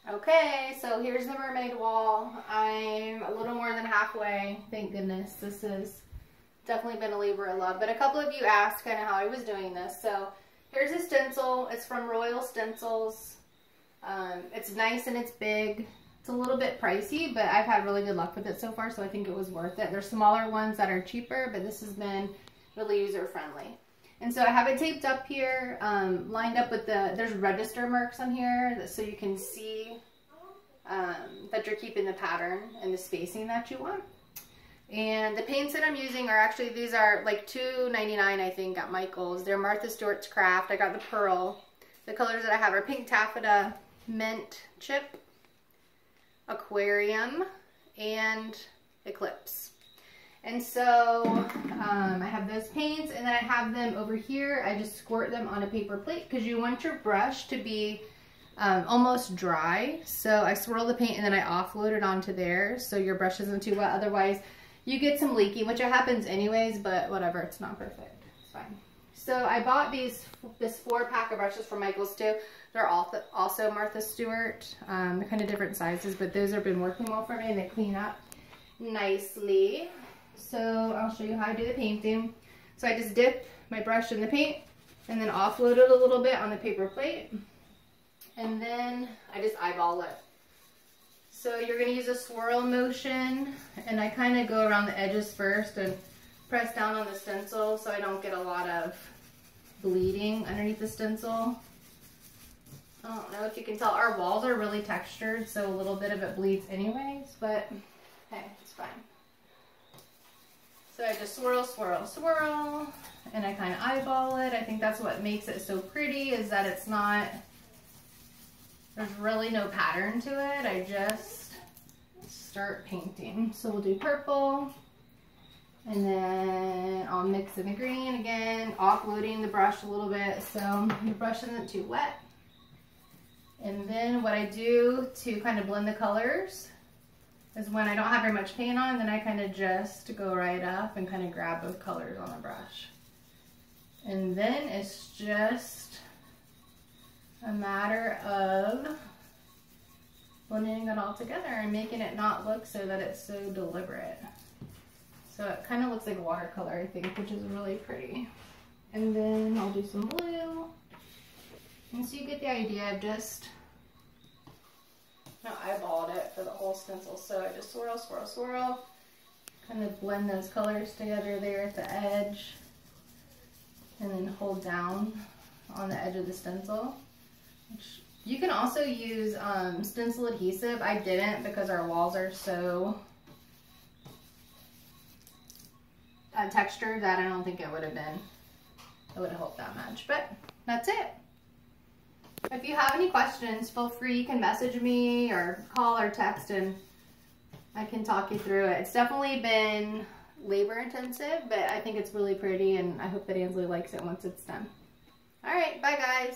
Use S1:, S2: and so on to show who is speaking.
S1: Okay, so here's the mermaid wall. I'm a little more than halfway. Thank goodness. This has definitely been a labor of love. But a couple of you asked kind of how I was doing this. So here's a stencil. It's from Royal Stencils. It's nice and it's big. It's a little bit pricey, but I've had really good luck with it so far, so I think it was worth it. There's smaller ones that are cheaper, but this has been really user-friendly. And so I have it taped up here, lined up with there's register marks on here, so you can see that you're keeping the pattern and the spacing that you want. And the paints that I'm using are actually, these are like $2.99 I think at Michael's. They're Martha Stewart's Craft. I got the pearl. The colors that I have are Pink Taffeta, Mint Chip, Aquarium, and Eclipse. And so I have those paints, and then I have them over here. I just squirt them on a paper plate because you want your brush to be almost dry. So I swirl the paint and then I offload it onto there so your brush isn't too wet. Otherwise you get some leaking, which it happens anyways, but whatever, it's not perfect. It's fine. So I bought this 4-pack of brushes from Michael's too. They're also Martha Stewart. They're kind of different sizes, but those have been working well for me and they clean up nicely. So I'll show you how I do the painting. So I just dip my brush in the paint and then offload it a little bit on the paper plate. And then I just eyeball it. So you're going to use a swirl motion, and I kind of go around the edges first and press down on the stencil so I don't get a lot of bleeding underneath the stencil. I don't know if you can tell, our walls are really textured, so a little bit of it bleeds anyways, but hey, it's fine. So I just swirl, swirl, swirl, and I kind of eyeball it. I think that's what makes it so pretty, is that it's not, there's really no pattern to it. I just start painting. So we'll do purple, and then I'll mix in the green again, offloading the brush a little bit so the brush isn't too wet. And then what I do to kind of blend the colors is when I don't have very much paint on, then I kind of just go right up and kind of grab those colors on the brush. And then it's just a matter of blending it all together and making it not look so that it's so deliberate. So it kind of looks like watercolor, I think, which is really pretty. And then I'll do some blue. And so you get the idea of just, I eyeballed it for the whole stencil. So I just swirl, swirl, swirl, kind of blend those colors together there at the edge, and then hold down on the edge of the stencil. You can also use stencil adhesive. I didn't because our walls are so textured that I don't think it would have helped that much. But that's it. If you have any questions, feel free, you can message me or call or text and I can talk you through it. It's definitely been labor intensive, but I think it's really pretty and I hope that Ansley likes it once it's done. All right, bye guys.